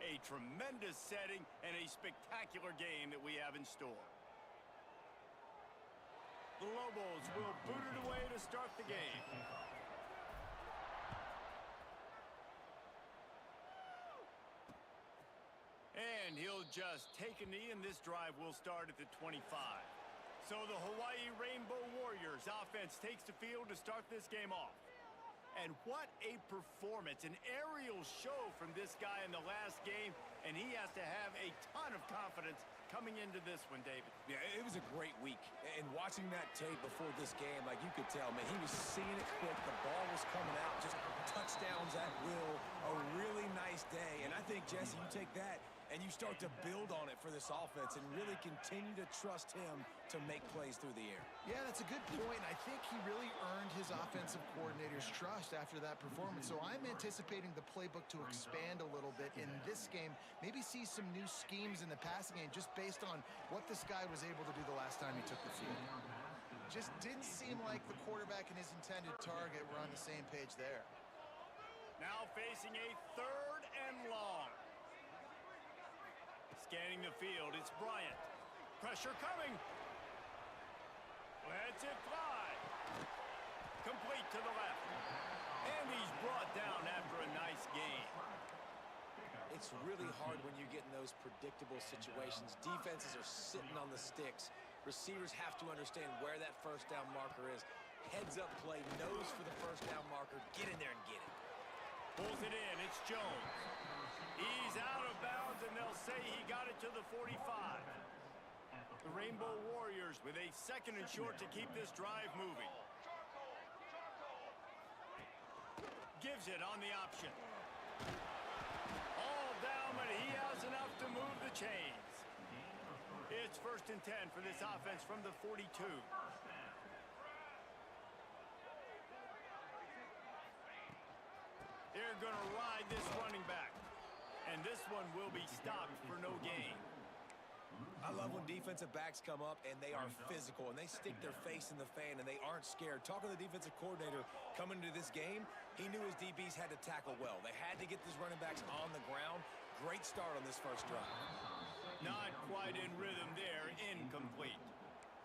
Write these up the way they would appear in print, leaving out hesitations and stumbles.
a tremendous setting and a spectacular game that we have in store. The Lobos will boot it away to start the game. And he'll just take a knee, and this drive will start at the 25. So the Hawaii Rainbow Warriors offense takes the field to start this game off. And what a performance, an aerial show from this guy in the last game, and he has to have a ton of confidence coming into this one, David. Yeah, it was a great week. And watching that tape before this game, like you could tell, man, he was seeing it quick. The ball was coming out, just touchdowns at will. A really nice day. And I think, Jesse, you take that and you start to build on it for this offense and really continue to trust him to make plays through the air. Yeah, that's a good point. I think he really earned his offensive coordinator's trust after that performance. So I'm anticipating the playbook to expand a little bit in this game, maybe see some new schemes in the passing game just based on what this guy was able to do the last time he took the field. Just didn't seem like the quarterback and his intended target were on the same page there. Now facing a 3rd and long. Scanning the field, it's Bryant. Pressure coming. Lets it fly. Complete to the left. And he's brought down after a nice gain. It's really hard when you get in those predictable situations. Defenses are sitting on the sticks. Receivers have to understand where that first down marker is. Heads up play, nose for the first down marker. Get in there and get it. Pulls it in, it's Jones. He's out of bounds, and they'll say he got it to the 45. The Rainbow Warriors with a 2nd and short to keep this drive moving. Gives it on the option. All down, but he has enough to move the chains. It's 1st and 10 for this offense from the 42. They're going to ride this running back. And this one will be stopped for no gain. I love when defensive backs come up and they are physical and they stick their face in the fan and they aren't scared. Talking to the defensive coordinator coming into this game, he knew his DBs had to tackle well. They had to get these running backs on the ground. Great start on this first drive. Not quite in rhythm there, incomplete.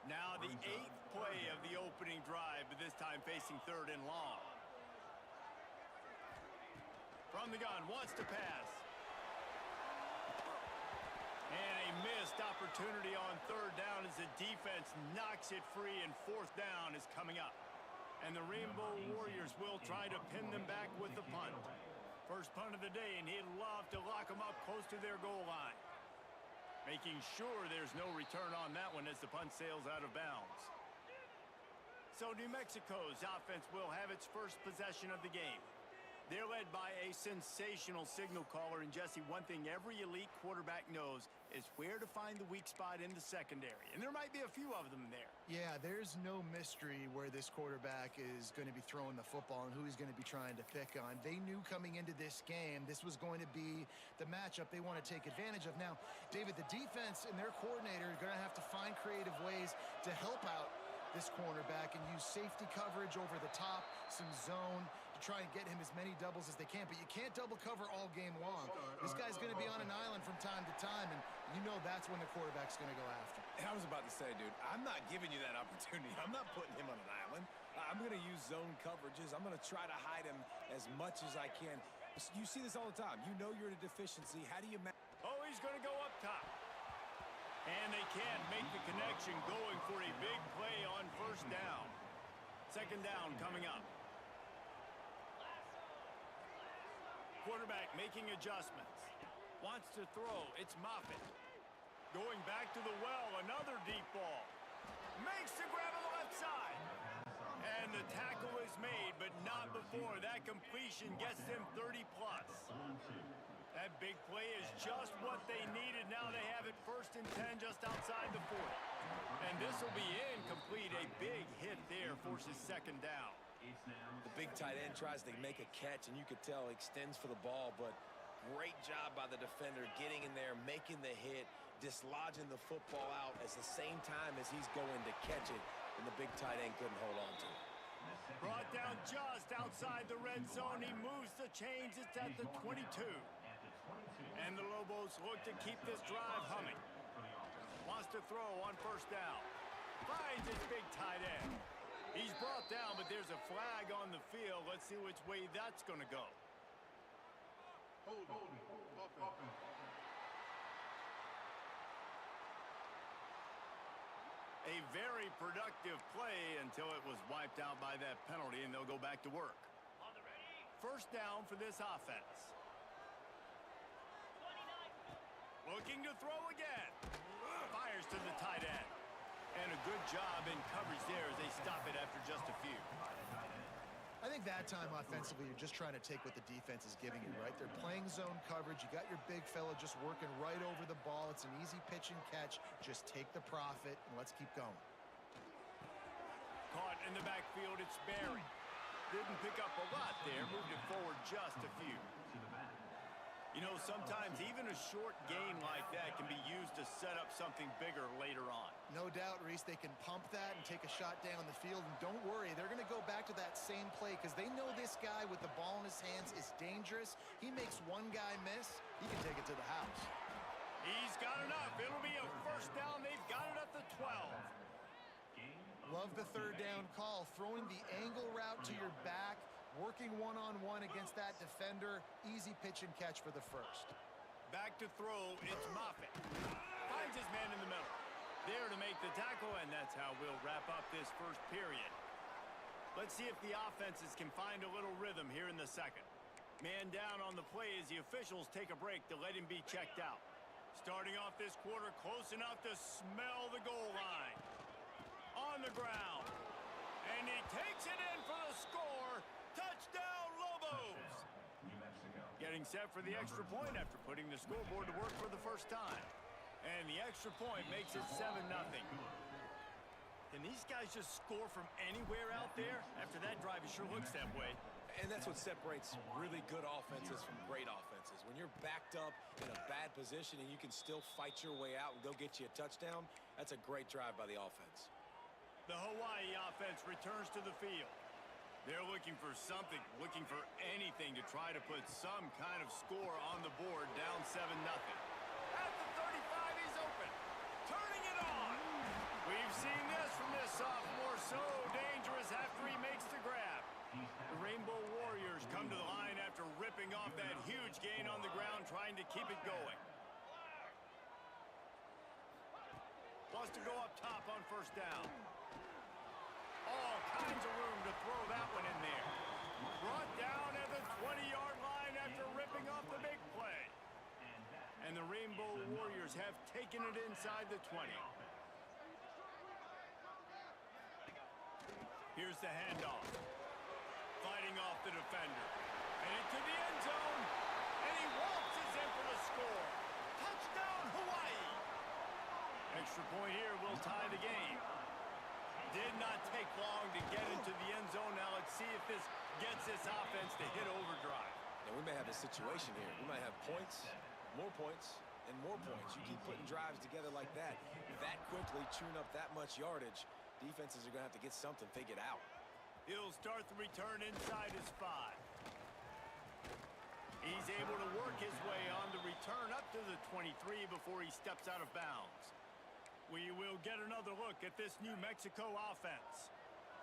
Now the 8th play of the opening drive, but this time facing 3rd and long. From the gun, wants to pass. And a missed opportunity on 3rd down as the defense knocks it free, and 4th down is coming up. And the Rainbow Warriors will try to pin them back with the punt. First punt of the day, and he'd love to lock them up close to their goal line. Making sure there's no return on that one as the punt sails out of bounds. So New Mexico's offense will have its first possession of the game. They're led by a sensational signal caller, and Jesse, one thing every elite quarterback knows is where to find the weak spot in the secondary, and there might be a few of them there. Yeah, there's no mystery where this quarterback is going to be throwing the football and who he's going to be trying to pick on. They knew coming into this game this was going to be the matchup they want to take advantage of. Now, David, the defense and their coordinator are going to have to find creative ways to help out this cornerback and use safety coverage over the top, some zone, to try and get him as many doubles as they can. But you can't double cover all game long. This guy's going to be on an island from time to time, and you know that's when the quarterback's going to go after. And I was about to say, dude, I'm not giving you that opportunity. I'm not putting him on an island. I'm going to use zone coverages. I'm going to try to hide him as much as I can. You see this all the time. You know you're at a deficiency. How do you manage? Oh, he's going to go up top. And they can't make the connection, going for a big play on 1st down. 2nd down coming up. Quarterback making adjustments. Wants to throw. It's Moffitt. Going back to the well. Another deep ball. Makes the grab on the left side. And the tackle is made, but not before. That completion gets them 30-plus. That big play is just what they needed. Now they have it 1st and 10 just outside the 40. And this will be incomplete. A big hit there forces 2nd down. The big tight end tries to make a catch, and you could tell he extends for the ball, but great job by the defender getting in there, making the hit, dislodging the football out at the same time as he's going to catch it, and the big tight end couldn't hold on to it. Brought down just outside the red zone. He moves the chains. It's at the 22. And And the Lobos look to keep this drive humming. Wants to throw on first down. Finds his big tight end. He's brought down, but there's a flag on the field. Let's see which way that's going to go. A very productive play until it was wiped out by that penalty, and they'll go back to work. First down for this offense. Looking to throw again. Fires to the tight end. And a good job in coverage there as they stop it after just a few. I think that time offensively, you're just trying to take what the defense is giving you, right? They're playing zone coverage. You got your big fella just working right over the ball. It's an easy pitch and catch. Just take the profit and let's keep going. Caught in the backfield, it's Barry. Didn't pick up a lot there, moved it forward just a few. You know, sometimes even a short gain like that can be used to set up something bigger later on. No doubt, Reese, they can pump that and take a shot down the field. And don't worry, they're going to go back to that same play because they know this guy with the ball in his hands is dangerous. He makes one guy miss, he can take it to the house. He's got enough. It'll be a first down. They've got it at the 12. Love the third down call. Throwing the angle route to your back, working one-on-one against that defender. Easy pitch and catch for the first. Back to throw, it's Moffitt. Finds his man in the middle. There to make the tackle, and that's how we'll wrap up this first period. Let's see if the offenses can find a little rhythm here in the second. Man down on the play as the officials take a break to let him be checked out. Starting off this quarter close enough to smell the goal line. On the ground. And he takes it in for the score. Touchdown, Lobos! Getting set for the extra point after putting the scoreboard to work for the first time. And the extra point makes it 7-0. Can these guys just score from anywhere out there? After that drive, it sure looks that way. And that's what separates really good offenses from great offenses. When you're backed up in a bad position and you can still fight your way out and go get you a touchdown, that's a great drive by the offense. The Hawaii offense returns to the field. They're looking for something, looking for anything to try to put some kind of score on the board, down 7-0. At the 35, he's open. Turning it on. We've seen this from this sophomore, so dangerous after he makes the grab. The Rainbow Warriors come to the line after ripping off that huge gain on the ground, trying to keep it going. Wants to go up top on first down. All kinds of room to throw that one in there. Brought down at the 20-yard line after ripping off the big play. And the Rainbow Warriors have taken it inside the 20. Here's the handoff. Fighting off the defender. And into the end zone. And he waltzes in for the score. Touchdown, Hawaii! Extra point here will tie the game. Did not take long to get into the end zone. Now let's see if this gets this offense to hit overdrive. And we may have a situation here. We might have points, and more points. You keep putting drives together like that quickly, chewing up that much yardage, defenses are going to have to get something figured out. He'll start the return inside his 5. He's able to work his way on the return up to the 23 before he steps out of bounds. We will get another look at this New Mexico offense.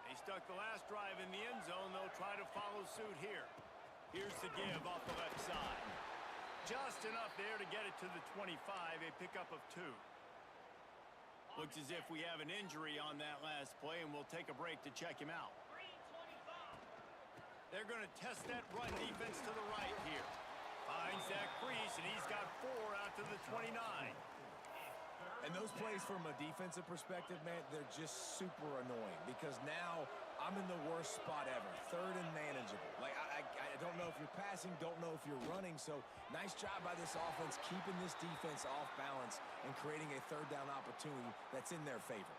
They stuck the last drive in the end zone. They'll try to follow suit here. Here's the give off the left side. Just enough there to get it to the 25, a pickup of 2. Looks as if we have an injury on that last play, and we'll take a break to check him out. They're going to test that run defense to the right here. Finds that crease, and he's got 4 out to the 29. And those plays from a defensive perspective, man, they're just super annoying because now I'm in the worst spot ever. Third and manageable. Like, I don't know if you're passing, don't know if you're running. So nice job by this offense keeping this defense off balance and creating a third down opportunity that's in their favor.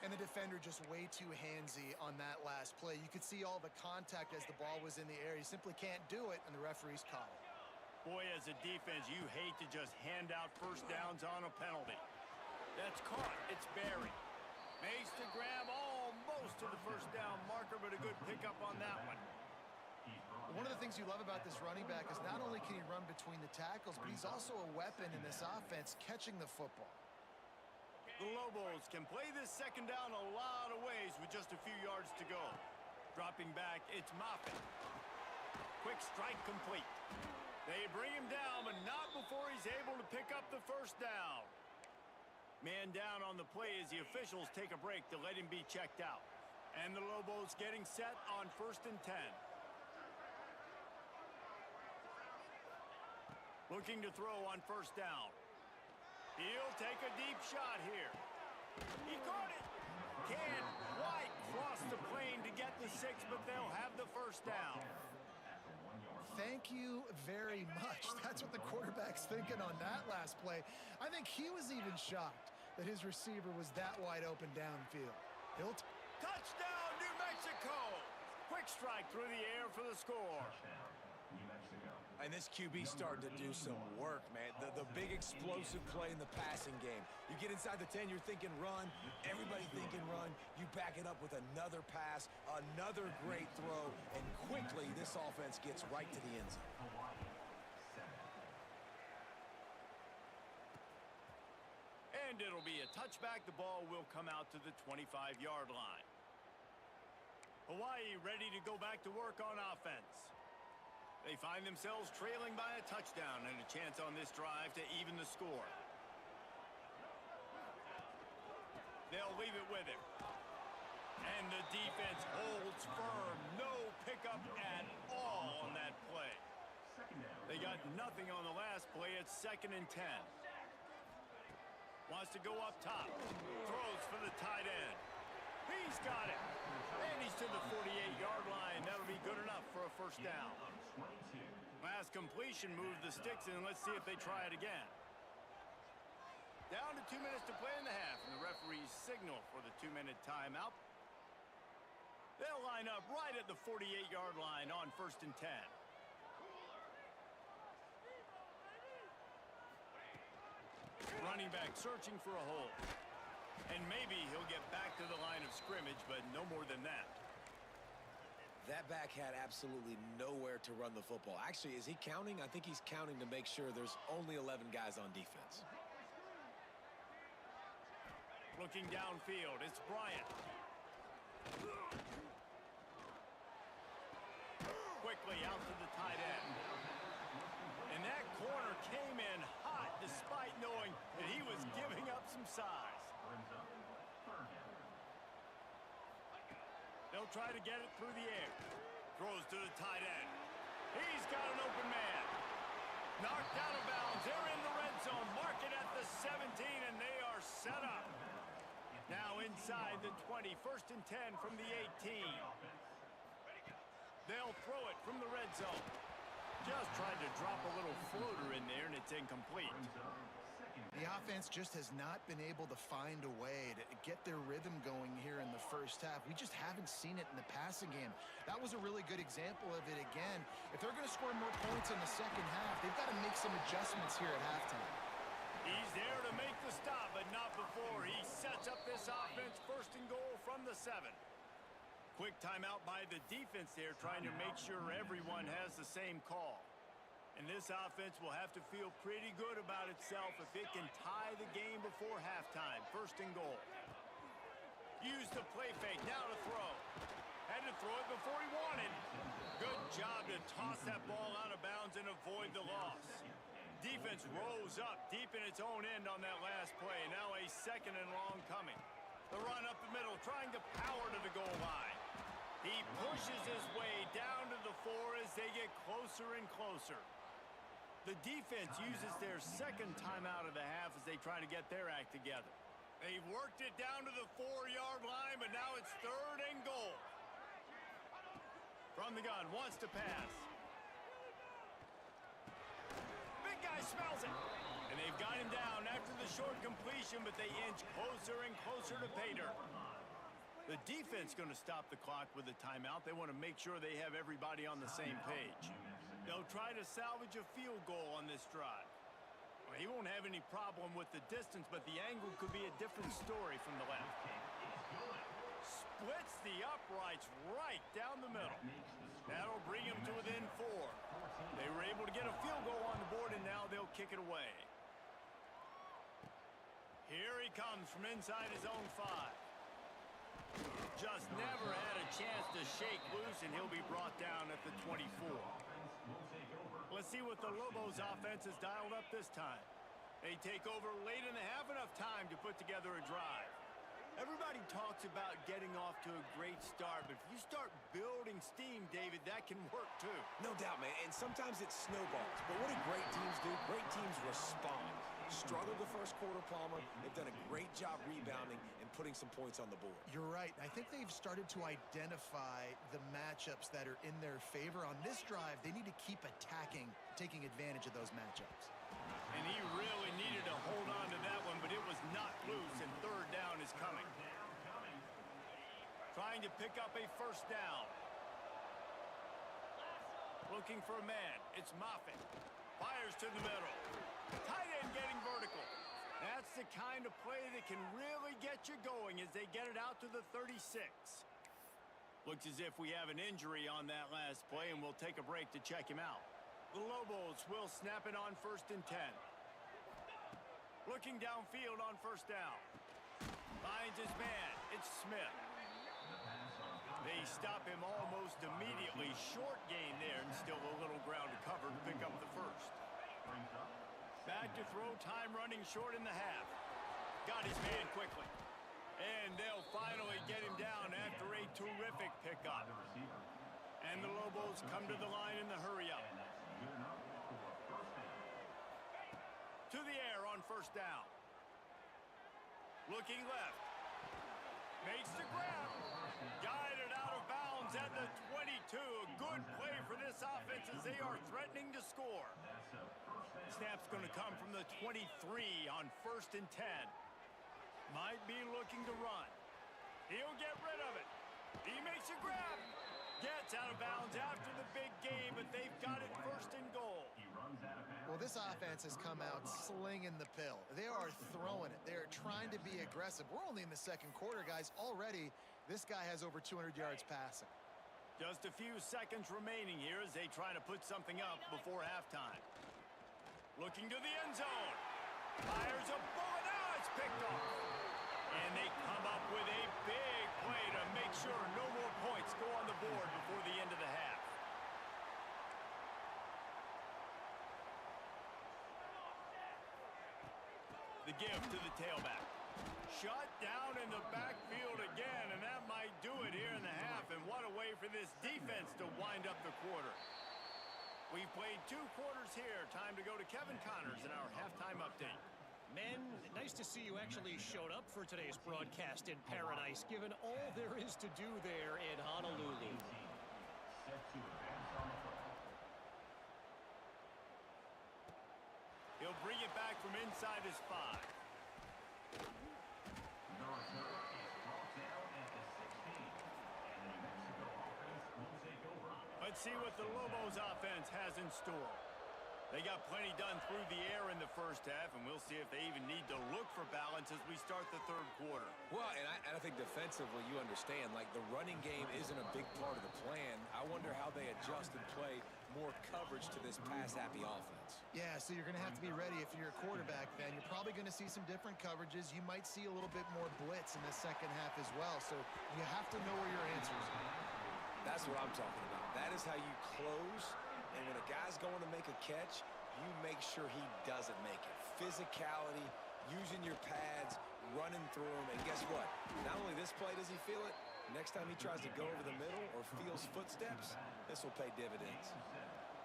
And the defender just way too handsy on that last play. You could see all the contact as the ball was in the air. He simply can't do it, and the referee's caught it. Boy, as a defense, you hate to just hand out first downs on a penalty. That's caught. It's Barry. Makes the grab almost to the first down marker, but a good pickup on that one. of the things you love about this running back is not only can he run between the tackles, but he's also a weapon in this offense catching the football. The Lobos can play this second down a lot of ways with just a few yards to go. Dropping back, it's Moffitt. Quick strike complete. They bring him down, but not before he's able to pick up the first down. Man down on the play as the officials take a break to let him be checked out. And the Lobos getting set on 1st and 10. Looking to throw on 1st down. He'll take a deep shot here. He caught it. Can't quite cross the plane to get the 6, but they'll have the first down. Thank you very much. That's what the quarterback's thinking on that last play. I think he was even shocked that his receiver was that wide open downfield. Touchdown, New Mexico! Quick strike through the air for the score. And this QB starting to do some work, man. The big explosive play in the passing game. You get inside the 10, you're thinking run. Everybody thinking run. You back it up with another pass, another great throw, and quickly this offense gets right to the end zone. And it'll be a touchback. The ball will come out to the 25-yard line. Hawaii ready to go back to work on offense. They find themselves trailing by a touchdown and a chance on this drive to even the score. They'll leave it with him. And the defense holds firm. No pickup at all on that play. They got nothing on the last play. It's 2nd and 10. Wants to go up top. Throws for the tight end. He's got it. And he's to the 48-yard line. That'll be good enough for a first down. Last completion moved the sticks in. Let's see if they try it again. Down to 2 minutes to play in the half, and the referees signal for the 2-minute timeout. They'll line up right at the 48-yard line on 1st and 10. Running back searching for a hole. And maybe he'll get back to the line of scrimmage, but no more than that. That back had absolutely nowhere to run the football. Actually, is he counting? I think he's counting to make sure there's only 11 guys on defense. Looking downfield, it's Bryant. Quickly out to the tight end. And that corner came in hot despite knowing that he was giving up some size. They'll try to get it through the air. Throws to the tight end. He's got an open man. Knocked out of bounds. They're in the red zone. Mark it at the 17, and they are set up. Now inside the 20. 1st and 10 from the 18. They'll throw it from the red zone. Just tried to drop a little floater in there, and it's incomplete. The offense just has not been able to find a way to get their rhythm going here in the first half. We just haven't seen it in the passing game. That was a really good example of it again. If they're going to score more points in the second half, they've got to make some adjustments here at halftime. He's there to make the stop, but not before. He sets up this offense 1st and goal from the 7. Quick timeout by the defense there, trying to make sure everyone has the same call. And this offense will have to feel pretty good about itself if it can tie the game before halftime. 1st and goal. Use the play fake. Now to throw. Had to throw it before he wanted. Good job to toss that ball out of bounds and avoid the loss. Defense rose up deep in its own end on that last play. Now a 2nd and long coming. The run up the middle, trying to power to the goal line. He pushes his way down to the 4 as they get closer and closer. The defense uses their 2nd timeout of the half as they try to get their act together. They've worked it down to the 4-yard line, but now it's 3rd and goal. From the gun, wants to pass. Big guy smells it. And they've got him down after the short completion, but they inch closer and closer to pay dirt. The defense going to stop the clock with a timeout. They want to make sure they have everybody on the same page. They'll try to salvage a field goal on this drive. Well, he won't have any problem with the distance, but the angle could be a different story from the left. Splits the uprights right down the middle. That'll bring him to within 4. They were able to get a field goal on the board, and now they'll kick it away. Here he comes from inside his own 5. Just never had a chance to shake loose, and he'll be brought down at the 24. Let's see what the Lobos offense has dialed up this time. They take over late in the half, enough time to put together a drive. Everybody talks about getting off to a great start, but if you start building steam, David, that can work too. No doubt, man, and sometimes it snowballs. But what do great teams do? Great teams respond. Struggled the first quarter, Palmer. They've done a great job rebounding and putting some points on the board. You're right. I think they've started to identify the matchups that are in their favor. On this drive, they need to keep attacking, taking advantage of those matchups. And he really needed to hold on to that one, but it was knocked loose, and third down is coming. Trying to pick up a first down. Looking for a man. It's Moffitt. Fires to the middle. Tight end getting vertical. That's the kind of play that can really get you going as they get it out to the 36. Looks as if we have an injury on that last play, and we'll take a break to check him out. The Lobos will snap it on 1st and 10. Looking downfield on first down. Finds his man. It's Smith. They stop him almost immediately. Short gain there, and still a little ground to cover to pick up the first. Back to throw, time running short in the half. Got his man quickly. And they'll finally get him down after a terrific pickup. And the Lobos come to the line in the hurry-up. To the air on first down. Looking left. Makes the grab. Guided out of bounds at the 22. A good play for this offense as they are threatening to score. Snap's going to come from the 23 on 1st and 10. Might be looking to run. He'll get rid of it. He makes a grab. Gets out of bounds after the big game, but they've got it 1st and goal. Well, this offense has come out slinging the pill. They are throwing it. They're trying to be aggressive. We're only in the 2nd quarter, guys. Already, this guy has over 200 yards passing. Just a few seconds remaining here as they try to put something up before halftime. Looking to the end zone. Fires a bullet. Now it's picked off. And they come up with a big play to make sure no more points go on the board before the end of the half. The give to the tailback. Shut down in the backfield again, and that might do it here in the half. And what a way for this defense to wind up the quarter. We've played 2 quarters here. Time to go to Kevin Connors in our halftime update. Men, nice to see you actually showed up for today's broadcast in paradise, given all there is to do there in Honolulu. He'll bring it back from inside his 5. Let's see what the Lobos offense has in store. They got plenty done through the air in the first half, and we'll see if they even need to look for balance as we start the 3rd quarter. Well, and I think defensively, you understand, like the running game isn't a big part of the plan. I wonder how they adjust and play more coverage to this pass-happy offense. Yeah, so you're going to have to be ready if you're a quarterback then. You're probably going to see some different coverages. You might see a little bit more blitz in the 2nd half as well, so you have to know where your answers are. That's what I'm talking about. That is how you close. And when a guy's going to make a catch, you make sure he doesn't make it. Physicality, using your pads, running through them. And guess what? Not only this play does he feel it, next time he tries to go over the middle or feels footsteps, this will pay dividends.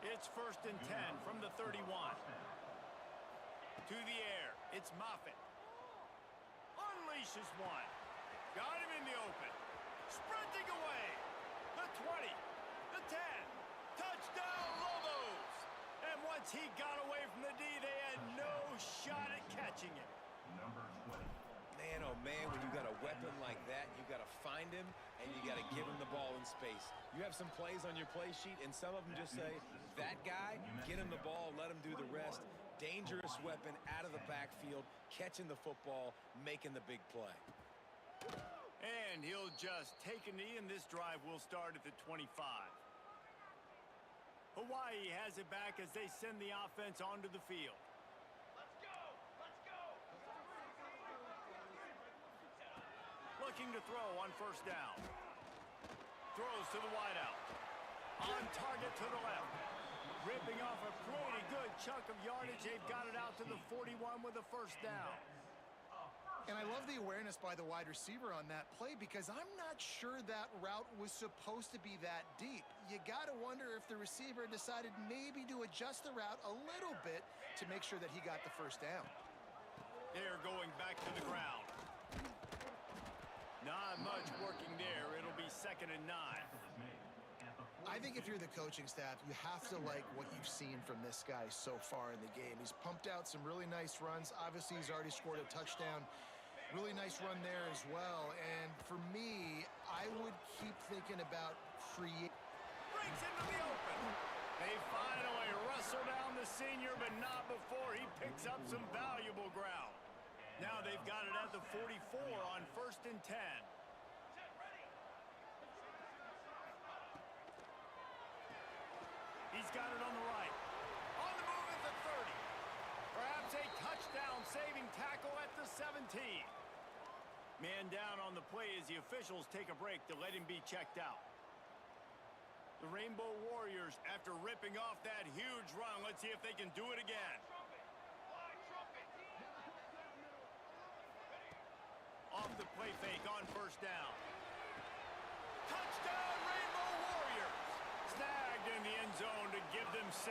It's 1st and 10 from the 31. To the air. It's Moffitt. Unleashes one. Got him in the open. Sprinting away. The 20. The 10. Touchdown, Lobos! And once he got away from the D, they had no shot at catching it. Man, oh man, when you got a weapon like that, you got to find him and you got to give him the ball in space. You have some plays on your play sheet, and some of them just say, that guy, get him the ball, let him do the rest. Dangerous weapon out of the backfield, catching the football, making the big play. And he'll just take a knee, and this drive will start at the 25. Hawaii has it back as they send the offense onto the field. Looking to throw on first down. Throws to the wideout. On target to the left. Ripping off a pretty good chunk of yardage. They've got it out to the 41 with a first down. And I love the awareness by the wide receiver on that play because I'm not sure that route was supposed to be that deep. You got to wonder if the receiver decided maybe to adjust the route a little bit to make sure that he got the first down. They're going back to the ground. Not much working there. It'll be 2nd and 9. I think if you're the coaching staff, you have to like what you've seen from this guy so far in the game. He's pumped out some really nice runs. Obviously, he's already scored a touchdown. Really nice run there as well. And for me, I would keep thinking about create. Breaks into the open. They finally wrestle down the senior, but not before he picks up some valuable ground. Now they've got it at the 44 on 1st and 10. He's got it on the right. On the move at the 30. Perhaps a touchdown-saving tackle at the 17. Man down on the play as the officials take a break to let him be checked out. The Rainbow Warriors, after ripping off that huge run, let's see if they can do it again. Off the play fake on first down. Touchdown, Rainbow Warriors! Snagged in the end zone to give them 6.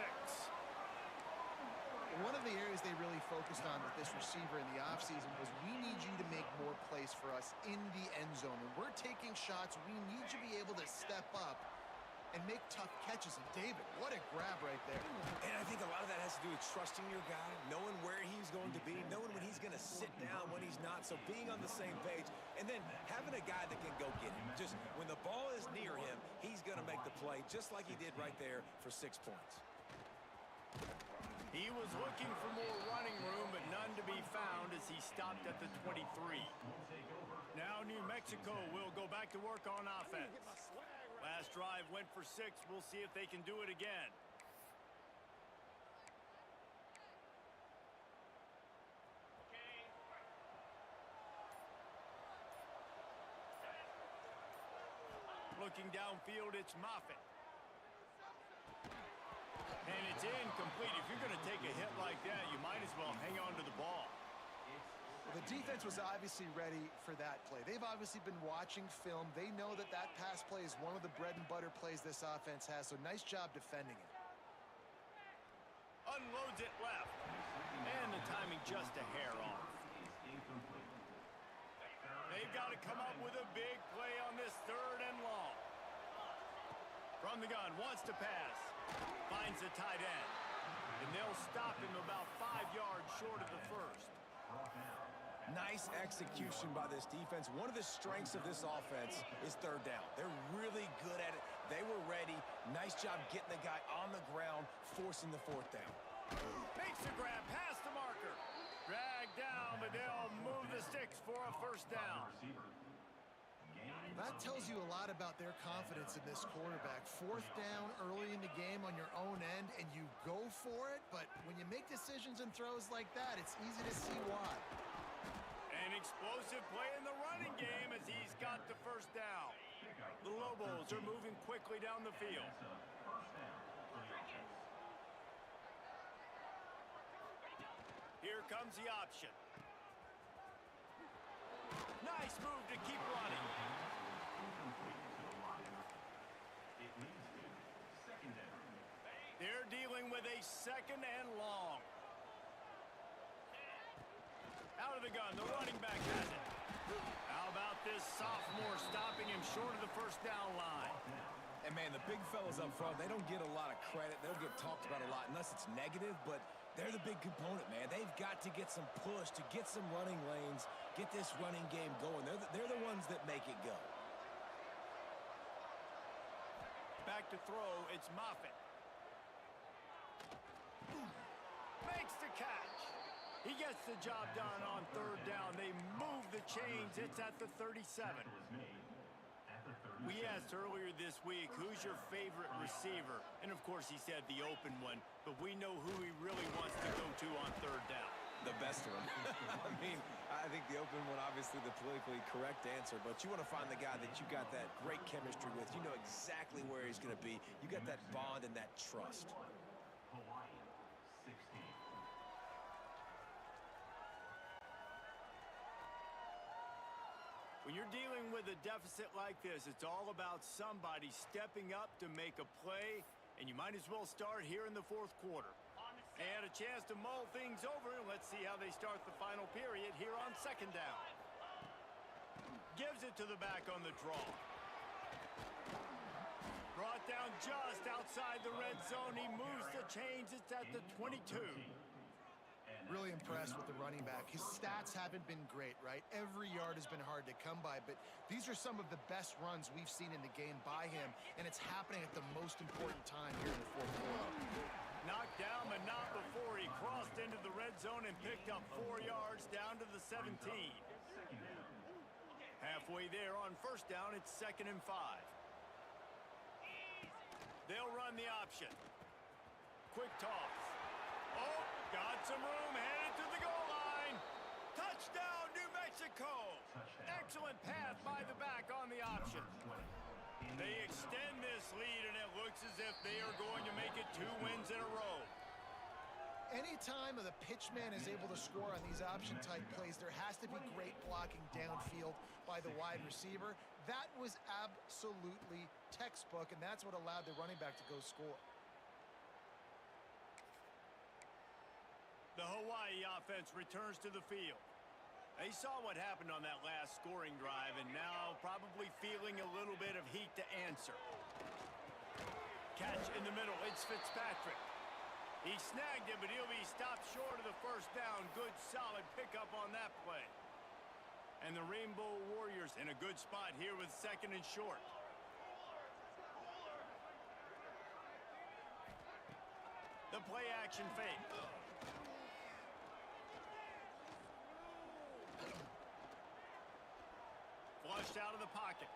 One of the areas they really focused on with this receiver in the offseason was we need you to make more plays for us in the end zone. When we're taking shots, we need you to be able to step up and make tough catches. And David, what a grab right there. And I think a lot of that has to do with trusting your guy, knowing where he's going to be, knowing when he's going to sit down, when he's not. So being on the same page, and then having a guy that can go get him. Just when the ball is near him, he's going to make the play, just like he did right there for 6 points. He was looking for more running room, but none to be found as he stopped at the 23. Now New Mexico will go back to work on offense. Last drive went for 6. We'll see if they can do it again. Looking downfield, it's Moffitt. And it's incomplete. If you're going to take a hit like that, you might as well hang on to the ball. Well, the defense was obviously ready for that play. They've obviously been watching film. They know that that pass play is one of the bread and butter plays this offense has, so nice job defending it. Unloads it left. And the timing just a hair off. They've got to come up with a big play on this 3rd and long. From the gun, wants to pass. Finds the tight end. And they'll stop him about 5 yards short of the first. Nice execution by this defense. One of the strengths of this offense is 3rd down. They're really good at it. They were ready. Nice job getting the guy on the ground, forcing the 4th down. Makes the grab past the marker. Dragged down, but they'll move the sticks for a first down. That tells you a lot about their confidence in this quarterback. 4th down early in the game on your own end, and you go for it, but when you make decisions and throws like that, it's easy to see why. An explosive play in the running game as he's got the first down. The Lobos are moving quickly down the field. Here comes the option. Nice move to keep running. They're dealing with a 2nd and long. Out of the gun, the running back has it. How about this sophomore stopping him short of the first down line? And, man, the big fellas up front, they don't get a lot of credit. They don't get talked about a lot unless it's negative, but they're the big component, man. They've got to get some push, to get some running lanes, get this running game going. They're the ones that make it go. Back to throw, it's Moffitt. Makes the catch. He gets the job done on 3rd down. They move the chains. It's at the 37. We asked earlier this week, who's your favorite receiver? And, of course, he said the open one. But we know who he really wants to go to on third down. The best of them. I mean, I think the open one, obviously the politically correct answer, but you want to find the guy that you got that great chemistry with. You know exactly where he's going to be. You got that bond and that trust. When you're dealing with a deficit like this, it's all about somebody stepping up to make a play, and you might as well start here in the fourth quarter. And a chance to mull things over. Let's see how they start the final period here on second down. Gives it to the back on the draw. Brought down just outside the red zone. He moves the chains. It's at the 22. Really impressed with the running back. His stats haven't been great, right? Every yard has been hard to come by, but these are some of the best runs we've seen in the game by him, and it's happening at the most important time here in the fourth quarter. Knocked down, but not before he crossed into the red zone and picked up 4 yards down to the 17. Halfway there on first down, it's 2nd and 5. They'll run the option. Quick toss. Oh, got some room, headed to the goal line. Touchdown, New Mexico. Excellent pass by the back on the option. They extend this lead, and it looks as if they are going to make it 2 wins in a row. Anytime the pitchman is able to score on these option-type plays, there has to be great blocking downfield by the wide receiver. That was absolutely textbook, and that's what allowed the running back to go score. The Hawaii offense returns to the field. They saw what happened on that last scoring drive, and now probably feeling a little bit of heat to answer. Catch in the middle. It's Fitzpatrick. He snagged it, but he'll be stopped short of the first down. Good, solid pickup on that play. And the Rainbow Warriors in a good spot here with 2nd and short. The play action fake. Flushed out of the pocket.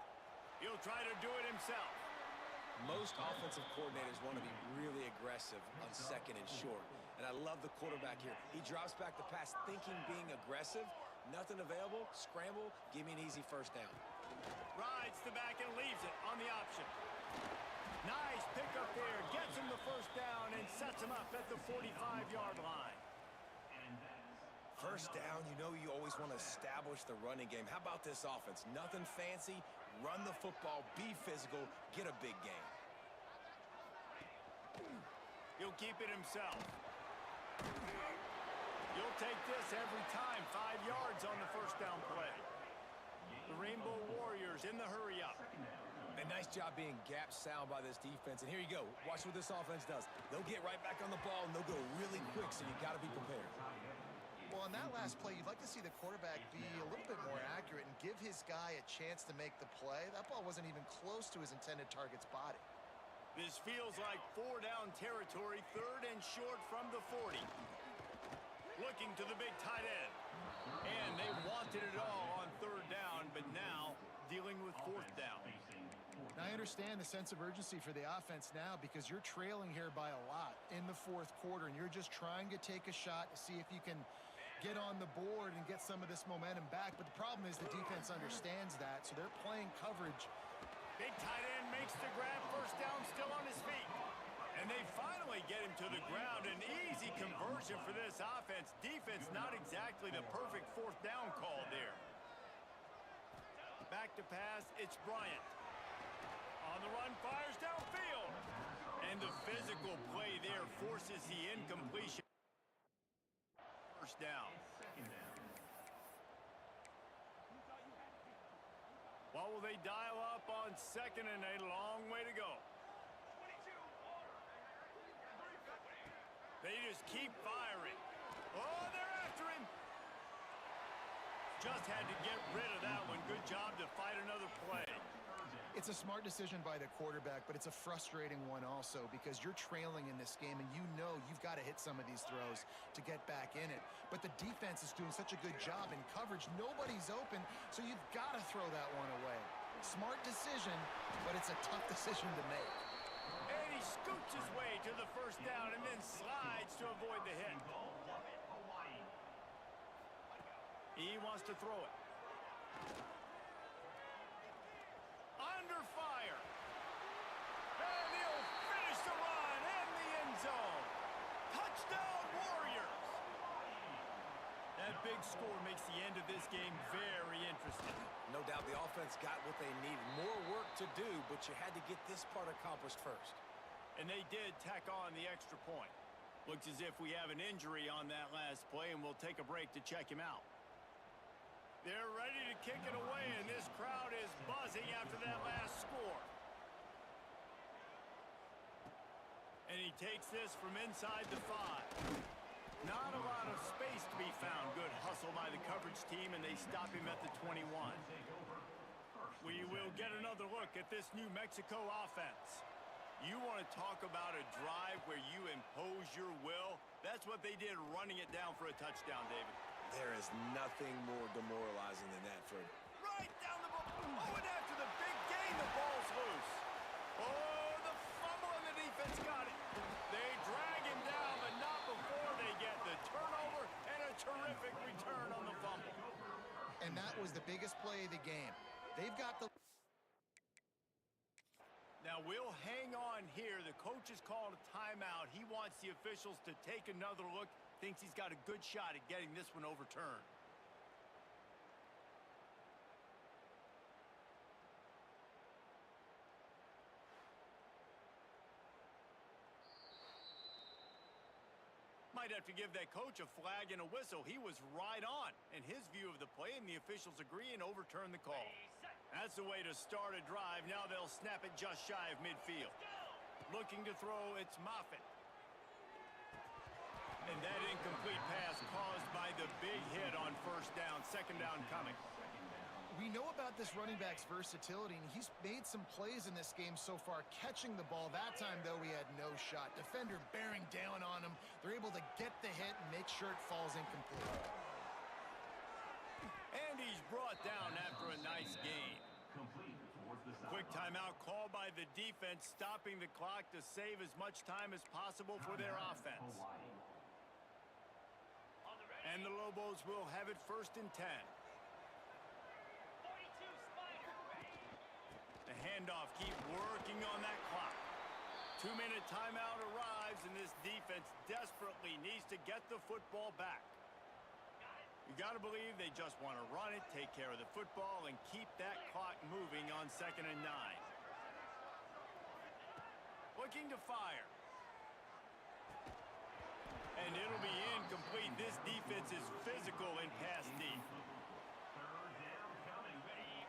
He'll try to do it himself. Most offensive coordinators want to be really aggressive on 2nd and short. And I love the quarterback here. He drops back the pass thinking being aggressive. Nothing available. Scramble. Give me an easy first down. Rides the back and leaves it on the option. Nice pickup there. Gets him the first down and sets him up at the 45-yard line. First down, you know you always want to establish the running game. How about this offense? Nothing fancy. Run the football. Be physical. Get a big game. He'll keep it himself. You'll take this every time. 5 yards on the first down play. The Rainbow Warriors in the hurry up. A nice job being gap sound by this defense. And here you go. Watch what this offense does. They'll get right back on the ball, and they'll go really quick, so you got to be prepared. Well, on that last play, you'd like to see the quarterback be a little bit more accurate and give his guy a chance to make the play. That ball wasn't even close to his intended target's body. This feels like 4-down territory, 3rd and short from the 40. Looking to the big tight end. And they wanted it all on 3rd down, but now dealing with 4th down. Now, I understand the sense of urgency for the offense now because you're trailing here by a lot in the 4th quarter, and you're just trying to take a shot to see if you can get on the board and get some of this momentum back. But the problem is the defense understands that, so they're playing coverage. Big tight end makes the grab. First down, still on his feet. And they finally get him to the ground. An easy conversion for this offense. Defense not exactly the perfect 4th down call there. Back to pass, it's Bryant. On the run, fires downfield. And the physical play there forces the incompletion. First down. What will they dial up on 2nd and a long way to go? They just keep firing. Oh, they're after him. Just had to get rid of that one. Good job to fight another play. It's a smart decision by the quarterback, but it's a frustrating one also because you're trailing in this game and you know you've got to hit some of these throws to get back in it. But the defense is doing such a good job in coverage. Nobody's open, so you've got to throw that one away. Smart decision, but it's a tough decision to make. And he scoots his way to the first down and then slides to avoid the hit. He wants to throw it. Under fire. And he'll finish the run in the end zone. Touchdown, Warriors. That big score makes the end of this game very interesting. No doubt the offense got what they needed. More work to do, but you had to get this part accomplished first. And they did tack on the extra point. Looks as if we have an injury on that last play, and we'll take a break to check him out. They're ready to kick it away, and this crowd is buzzing after that last score. And he takes this from inside the 5. Not a lot of space to be found. Good hustle by the coverage team, and they stop him at the 21. We will get another look at this New Mexico offense. You want to talk about a drive where you impose your will? That's what they did, running it down for a touchdown, David. There is nothing more demoralizing than that, Fred. Right down the ball. Oh, and after the big gain, the ball's loose. Oh, the fumble, and the defense got it. They drag him down, but not before they get the turnover and a terrific return on the fumble. And that was the biggest play of the game. They've got the... Now, we'll hang on here. The coach has called a timeout. He wants the officials to take another look. Thinks he's got a good shot at getting this one overturned. Might have to give that coach a flag and a whistle. He was right on in his view of the play, and the officials agree and overturn the call. That's the way to start a drive. Now they'll snap it just shy of midfield. Looking to throw, it's Moffitt. And that incomplete pass caused by the big hit on first down. Second down coming. We know about this running back's versatility, and he's made some plays in this game so far, catching the ball. That time, though, he had no shot. Defender bearing down on him. They're able to get the hit and make sure it falls incomplete. And he's brought down after a nice gain. Quick timeout called by the defense, stopping the clock to save as much time as possible for their offense. And the Lobos will have it 1st and 10. The handoff, keep working on that clock. 2-minute timeout arrives, and this defense desperately needs to get the football back. You got to believe they just want to run it, take care of the football, and keep that clock moving on 2nd and 9. Looking to fire. And it'll be incomplete. This defense is physical in pass deep.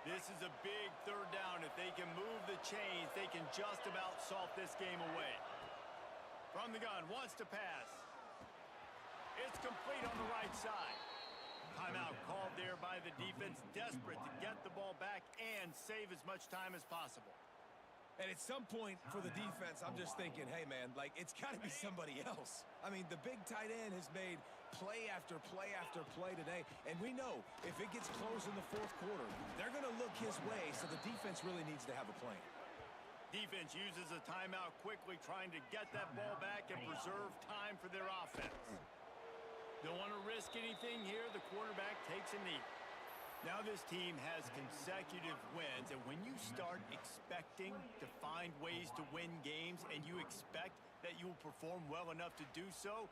This is a big 3rd down. If they can move the chains, they can just about salt this game away. From the gun, wants to pass. It's complete on the right side. Timeout called there by the defense, desperate to get the ball back and save as much time as possible. And at some point for the defense, I'm just thinking, hey, man, like, it's got to be somebody else. I mean, the big tight end has made play after play after play today. And we know if it gets close in the 4th quarter, they're going to look his way, so the defense really needs to have a plan. Defense uses a timeout quickly, trying to get that ball back and preserve time for their offense. Don't want to risk anything here. The quarterback takes a knee. Now this team has consecutive wins, and when you start expecting to find ways to win games and you expect that you will perform well enough to do so,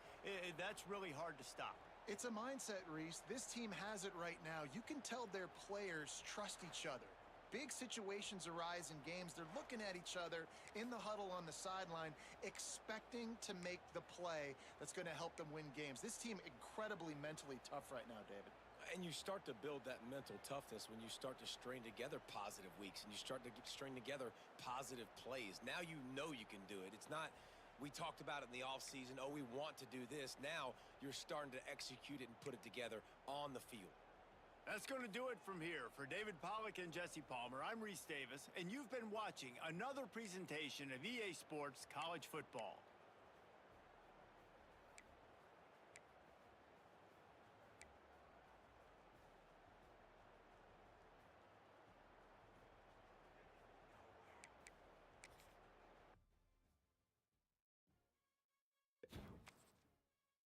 that's really hard to stop. It's a mindset, Reese. This team has it right now. You can tell their players trust each other. Big situations arise in games. They're looking at each other in the huddle on the sideline, expecting to make the play that's going to help them win games. This team incredibly mentally tough right now, David. And you start to build that mental toughness when you start to string together positive weeks and you start to string together positive plays. Now you know you can do it. It's not, we talked about it in the offseason, oh, we want to do this. Now you're starting to execute it and put it together on the field. That's going to do it from here. For David Pollack and Jesse Palmer, I'm Reese Davis, and you've been watching another presentation of EA Sports College Football.